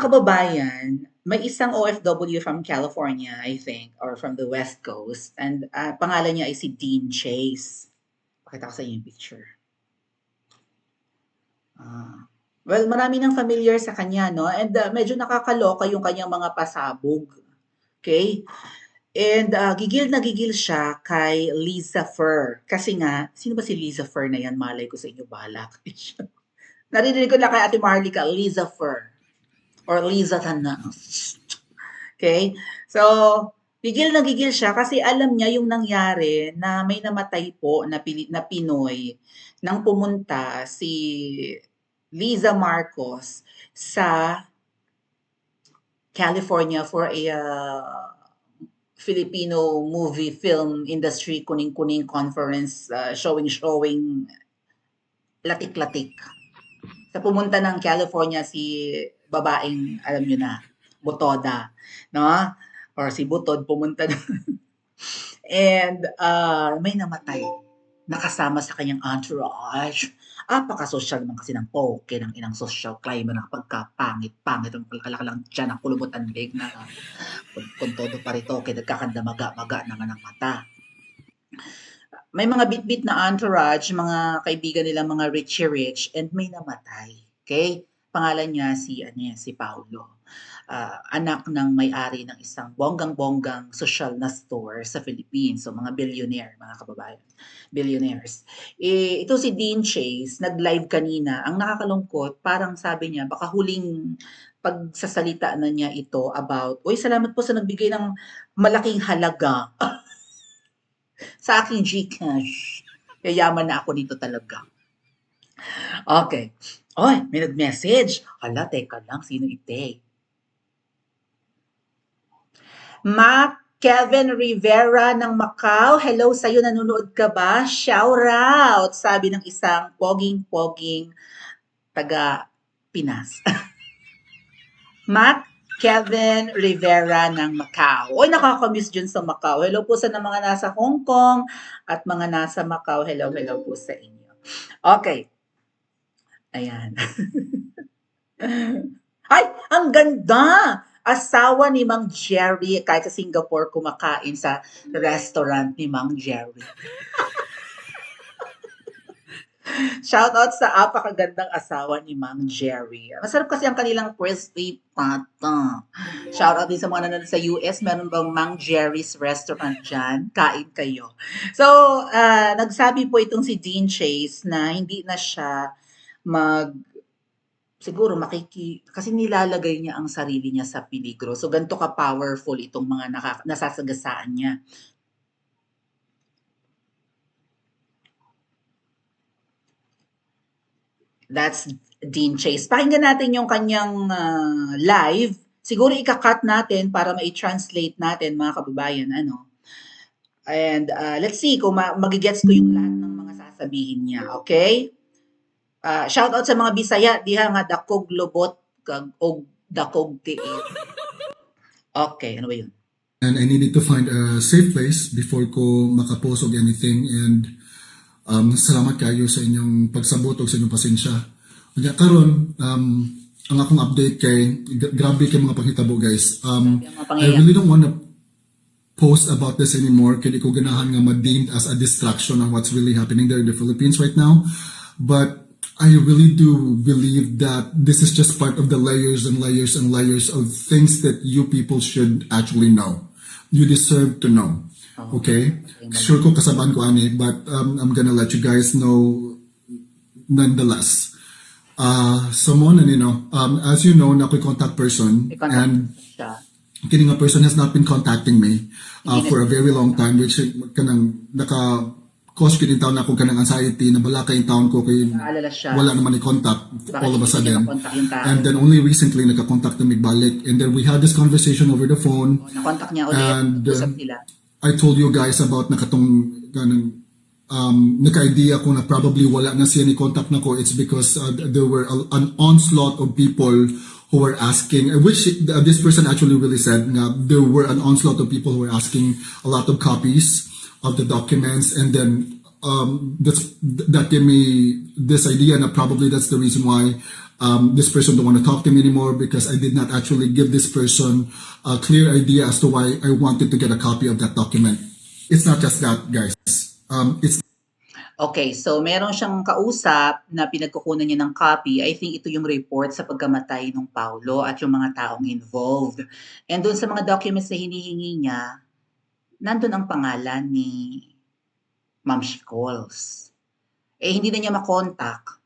kababayan, may isang OFW from California, I think, or from the West Coast, and pangalan niya ay si Dean Chase. Pakita ko sa inyo yung picture. Well, marami nang familiar sa kanya, no? And medyo nakakaloka yung kanyang mga pasabog. Okay? And gigil na gigil siya kay Lisa Fur. Kasi nga, sino ba si Lisa Fur na yan? Malay ko sa inyo, balak. Narinig ko lang kay Ate Marlica, Lisa Fur. Or Liza Tanas. Okay? So, gigil na gigil siya kasi alam niya yung nangyari na may namatay po na Pinoy nang pumunta si Liza Marcos sa California for a Filipino movie film industry kuning-kuning conference showing latik-latik. Sa pumunta ng California si babaeng, alam nyo na, Butoda, no? Or si Butod pumunta na. And may namatay. Nakasama sa kanyang entourage. Apaka-social naman kasi ng poke, ng inang social climber ng pagkapangit-pangit, ang kalakalang dyan, ang kulubutan big na kung todo parito, kaya nagkakandamaga-maga naman ang mata. May mga bit-bit na entourage, mga kaibigan nila, mga rich, and may namatay. Okay? Pangalan niya si Paulo. Anak ng may-ari ng isang bonggang-bonggang social na store sa Philippines. So, mga billionaire, mga kababayan. Billionaires. Ito si Dean Chase, nag-live kanina. Ang nakakalungkot, parang sabi niya, baka huling pagsasalita na niya ito about, uy, salamat po sa nagbigay ng malaking halaga sa aking GCash. Yayaman na ako dito talaga. Okay. Oy, may nag-message. Hala, teka lang, sino ite? Kevin Rivera ng Macau. Hello sa'yo, nanonood ka ba? Shout out, sabi ng isang poging-poging taga Pinas. Kevin Rivera ng Macau. Oy, nakakamiss dyan sa Macau. Hello po sa mga nasa Hong Kong at mga nasa Macau. Hello po sa inyo. Okay. Ayan. Ay, ang ganda! Asawa ni Mang Jerry, kahit sa Singapore kumakain sa restaurant ni Mang Jerry. Shout out sa apakagandang asawa ni Mang Jerry. Masarap kasi ang kanilang crispy pata. Shout out din sa mga nanonood sa US. Meron bang Mang Jerry's restaurant dyan? Kain kayo. So, nagsabi po itong si Dean Chase na hindi na siya siguro kasi nilalagay niya ang sarili niya sa peligro. So, ganito ka-powerful itong mga nasasagasaan niya. That's Dean Chase. Pakinggan natin yung kanyang live. Siguro ika-cut natin para ma-translate natin, mga kababayan. And let's see kung magigets ko yung lahat ng mga sasabihin niya. Okay? Shout out sa mga Bisaya, diha nga dakog lubot kag og dakog tiit. Okay, ano ba yun? And I needed to find a safe place before ko makapost og anything, and salamat kayo sa inyong pagsabot o sa inyong pasensya. Kaya karon ang akong update kay grabe kay mga panghitabo, guys. I really don't want to post about this anymore kaya ko ganahan nga ma-deemed as a distraction on what's really happening there in the Philippines right now. But I really do believe that this is just part of the layers and layers and layers of things that you people should actually know. You deserve to know. Okay? Sure ko kasabaan ko ani, but I'm gonna let you guys know nonetheless. Someone, as you know, na ako'y contact person, and kining a person has not been contacting me for a very long time, which kanang cause ko din taon na ako kanang anxiety na bala kay taon ko kay wala naman i-contact all of a sudden. And then only recently nagka-contact na balik, and then we had this conversation over the phone. Na-contact niya ulit, and usap nila. I told you guys about nakatong naka-idea ko na probably wala na siya ni contact na ko. It's because there were an onslaught of people who were asking, which this person actually really said na there were an onslaught of people who were asking a lot of copies of the documents, and then that gave me this idea, and probably that's the reason why this person don't want to talk to me anymore because I did not actually give this person a clear idea as to why I wanted to get a copy of that document. It's not just that, guys. It's Okay, so meron siyang kausap na pinagkukunan niya ng copy. I think ito yung report sa pagkamatay ng Paulo at yung mga taong involved. And doon sa mga documents na hinihingi niya, nandun ang pangalan ni Ma'am Shicols. Eh, hindi na niya makontak.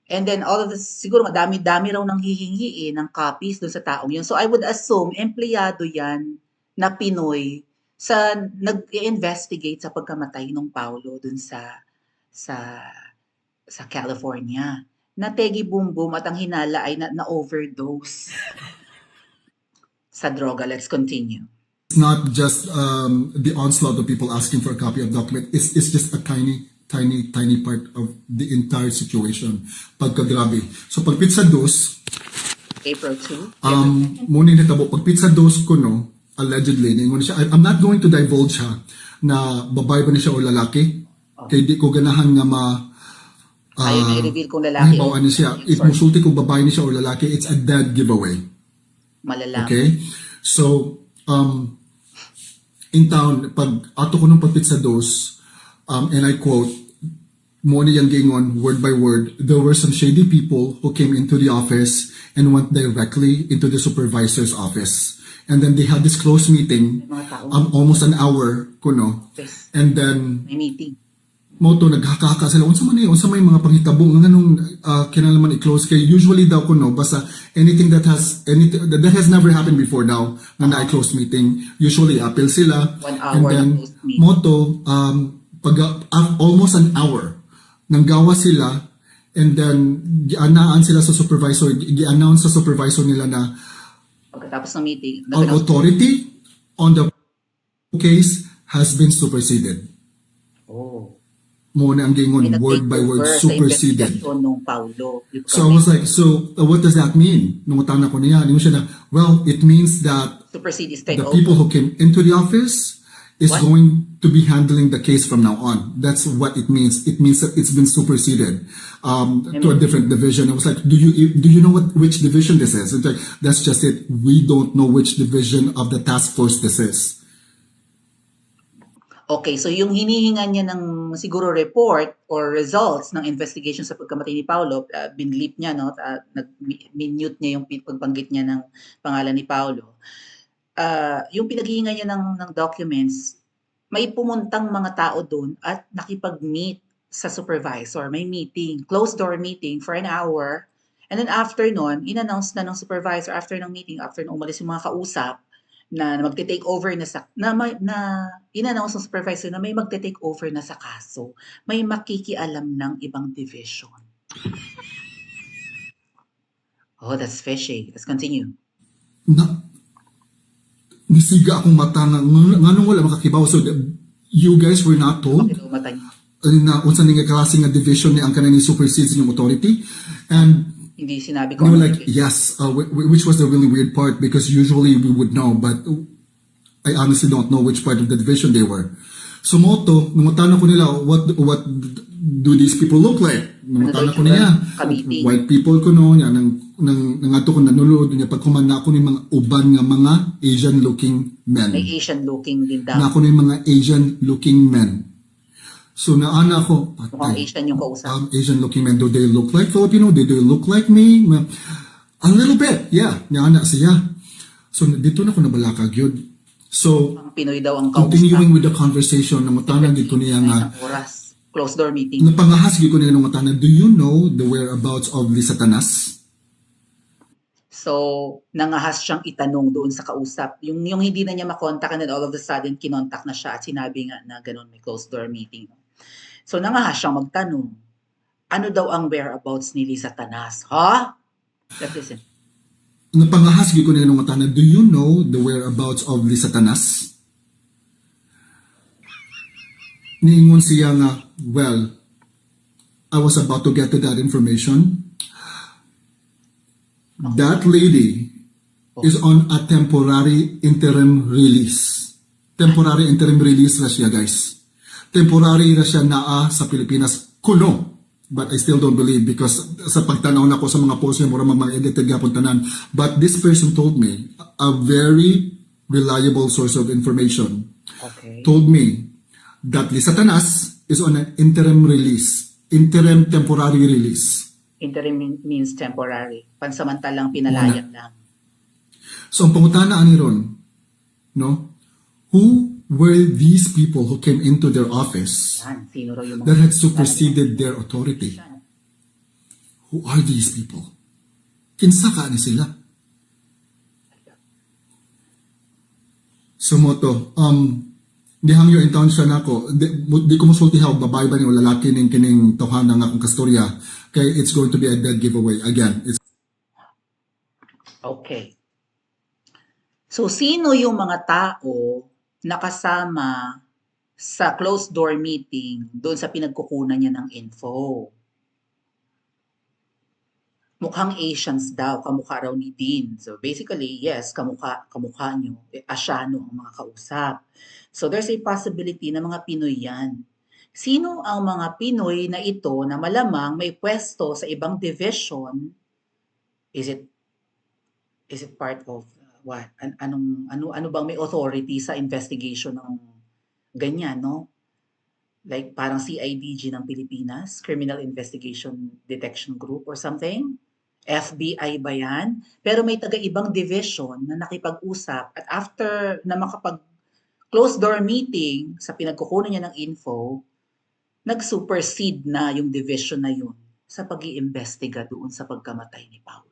And then all of this, siguro madami-dami raw nang hihingi ng copies doon sa taong yun. So I would assume, empleyado yan na Pinoy sa nag-investigate sa pagkamatay ng Paulo dun sa California. Na Tegi Boom Boom at ang hinala ay na-overdose sa droga. Let's continue. not just the onslaught of people asking for a copy of document. It's just a tiny part of the entire situation. Pagkagrabe. So pag pizza dos, April 2. muna nitabo, pag pizza dos ko no, allegedly, ningon siya, I'm not going to divulge ha, na babae ba ni siya o lalaki. Kaya di ko ganahan nga Ayaw na i-reveal kung lalaki o ano siya. If musulti kung babae ni siya o lalaki, it's a dead giveaway. malalaman. Okay? So, in town, pag ato ko ng pagpitsa dos, and I quote, mo ni yung gingon, word by word, there were some shady people who came into the office and went directly into the supervisor's office. And then they had this close meeting, Mga tao. almost an hour, kuno. Yes. And then, May meeting. moto naghaka-haka sila unsa man unsa may mga panghitabo nga nganong kinahanglan i-close kay usually daw kuno basta anything that has never happened before daw nga na close meeting usually appeal sila 1 and hour then na closed meeting. moto almost an hour nanggawa sila and then gianaan sila sa supervisor gi-announce sa supervisor nila na Pagkatapos ng meeting, our authority on the case has been superseded. Oh. Mo na ang gingon May word by word nag-take over sa superseded. investigasyon nung Paulo. So I was like, what does that mean? Nung utana ko niya, nung siya na, well, it means that Supersede is the take people over. who came into the office is What? going to be handling the case from now on. That's what it means. It means that it's been superseded to a different division. I was like, do you know which division this is? It's like, that's just it. We don't know which division of the task force this is. Okay, so yung hinihingan niya ng siguro report or results ng investigation sa pagkamatay ni Paulo, binlip niya, no? Nag-mute niya yung pagbanggit niya ng pangalan ni Paulo. Yung pinaghihingan niya ng documents, may pumuntang mga tao doon at nakipag-meet sa supervisor. May meeting, closed door meeting for an hour. And then after nun, in-announce na ng supervisor after ng meeting, after nung umalis yung mga kausap, na magte-take over na in-announce ng supervisor na may magte-take over na sa kaso. May makikialam ng ibang division. Oh, that's fishy. Let's continue. Nisiga akong mata nga nganong wala makakibaw. So you guys were not told Bakit umatay? na unsa nga klase nga division ni ang kanang supersedes yung authority, and Hindi sinabi they ko. were like yes, which was the really weird part because usually we would know, but I honestly don't know which part of the division they were. So moto nungutana ko nila, what do these people look like? Nungutana ko niya, Kamiting. white people ko no nya nang ato ko nanulod niya pag kumanda ko ni mga uban nga mga Asian looking men. May Asian looking din daw. Na ako ng mga Asian looking men. So naana ako, Mukhang Asian yung kausap. Asian looking men, do they look like Filipino? Do they look like me? A little bit, yeah. Naana siya. So dito na ako nabalakag yun. So, Ang Pinoy daw ang kausap. continuing with the conversation, namutangan dito niya nga, Isang oras. Closed door meeting. napangahas ko niya namutangan, do you know the whereabouts of the Satanas? So, nangahas siyang itanong doon sa kausap. Yung hindi na niya makontak and then all of a sudden, kinontak na siya at sinabi nga na ganun, may closed door meeting. So, nangahas siyang magtanong, ano daw ang whereabouts ni Satanas? Ha? Let's listen. Napangahas ko niya namutangan, do you know the whereabouts of the Satanas? Niingon siya nga, well, I was about to get to that information. That lady is on a temporary interim release. Temporary interim release na siya, guys. Temporary na siya naa sa Pilipinas. Kuno. But I still don't believe because sa pagtanaw na ko sa mga post niya, mura mga edited gapon tanan. But this person told me, a very reliable source of information, Okay. told me that Lisa Tanas is on an interim release, interim temporary release. Interim means temporary. Pansamantalang pinalayas lang. So ang pangutana ani ron, no? Who were these people who came into their office Yan, sino raw yung mga... that had superseded their authority? Who are these people? Kinsa ka ni sila? Sumoto, dihangyo in town siya nako. Di ko musulti how babae ba ni o lalaki ning kining tawhana nga akong kastorya. Kay it's going to be a dead giveaway. Again, it's Okay. So, sino yung mga tao na kasama sa closed door meeting doon sa pinagkukunan niya ng info? Mukhang Asians daw, kamukha raw ni Dean. So basically, yes, kamukha nyo, Asyano ang mga kausap. So there's a possibility na mga Pinoy yan. Sino ang mga Pinoy na ito na malamang may pwesto sa ibang division? Is it part of what? Ano bang may authority sa investigation ng ganyan, no? Like parang CIDG ng Pilipinas, Criminal Investigation Detection Group or something? FBI ba yan? Pero may taga-ibang division na nakipag-usap at after na makapag-close door meeting sa pinagkukunan niya ng info, nag-supersede na yung division na yun sa pag-iimbestiga doon sa pagkamatay ni Paulo.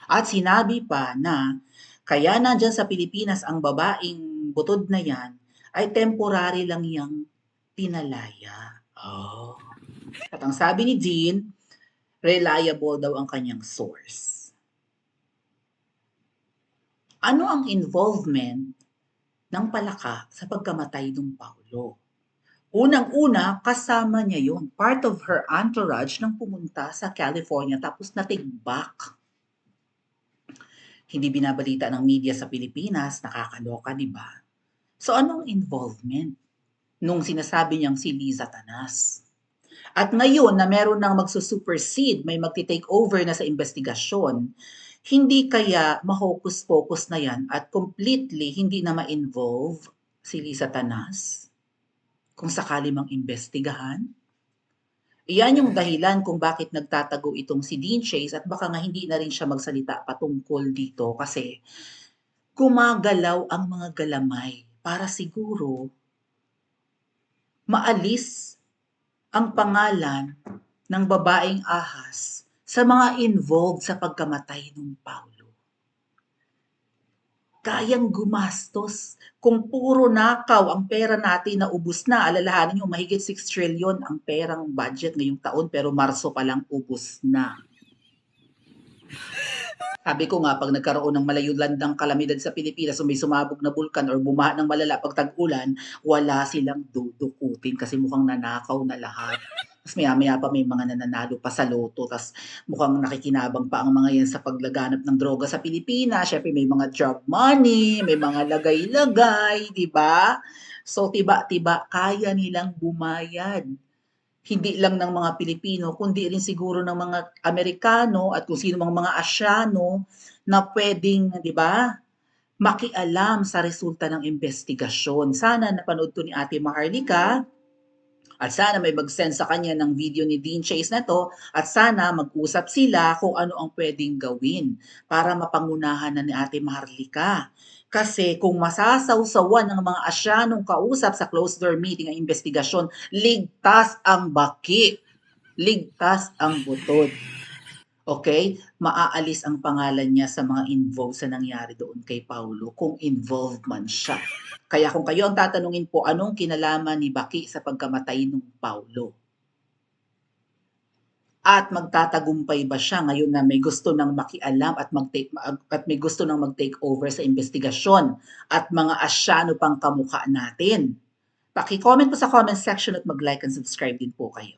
At sinabi pa na kaya nandyan sa Pilipinas ang babaeng butod na yan ay temporary lang yang pinalaya. Oh. At ang sabi ni Dean, reliable daw ang kanyang source. Ano ang involvement ng palaka sa pagkamatay ng Paulo? Unang-una, kasama niya yun. Part of her entourage nang pumunta sa California tapos natigbak. Hindi binabalita ng media sa Pilipinas, nakakaloka, di ba? So anong involvement nung sinasabi niyang si Liza Tanas? At ngayon na meron nang magsusupersede, may magti-take over na sa investigasyon, hindi kaya ma-hocus-pocus na yan at completely hindi na ma-involve si Liza Tanas kung sakali mang imbestigahan? Iyan yung dahilan kung bakit nagtatago itong si Dean Chase at baka nga hindi na rin siya magsalita patungkol dito kasi gumagalaw ang mga galamay para siguro maalis ang pangalan ng babaeng ahas sa mga involved sa pagkamatay ng Paulo. Kayang gumastos. Kung puro nakaw ang pera natin na ubus na, alalahanin nyo mahigit 6 trillion ang perang budget ngayong taon pero Marso pa lang ubus na. Sabi ko nga, pag nagkaroon ng malayulandang kalamidad sa Pilipinas o may sumabog na bulkan or bumaha ng malala pag tag-ulan, wala silang dudukutin kasi mukhang nanakaw na lahat. Tapos maya-maya pa may mga nananalo pa sa loto. Tapos mukhang nakikinabang pa ang mga yan sa paglaganap ng droga sa Pilipinas. Syempre may mga drug money, may mga lagay-lagay, di ba? So tiba-tiba kaya nilang bumayad. Hindi lang ng mga Pilipino, kundi rin siguro ng mga Amerikano at kung sino mang mga Asyano na pwedeng, di ba, makialam sa resulta ng investigasyon. Sana napanood to ni Ate Maharlika at sana may mag-send sa kanya ng video ni Dean Chase na to at sana mag-usap sila kung ano ang pwedeng gawin para mapangunahan na ni Ate Maharlika. Kasi kung masasawsawan ng mga Asyanong kausap sa closed door meeting ang investigasyon, ligtas ang baki, ligtas ang butod. Okay? Maaalis ang pangalan niya sa mga involved sa nangyari doon kay Paulo kung involved man siya. Kaya kung kayo ang tatanungin po, anong kinalaman ni Baki sa pagkamatay ng Paulo? At magtatagumpay ba siya ngayon na may gusto nang makialam at may gusto nang mag-take over sa investigasyon at mga Asyano pang kamukha natin? Paki-comment po sa comment section at mag-like and subscribe din po kayo.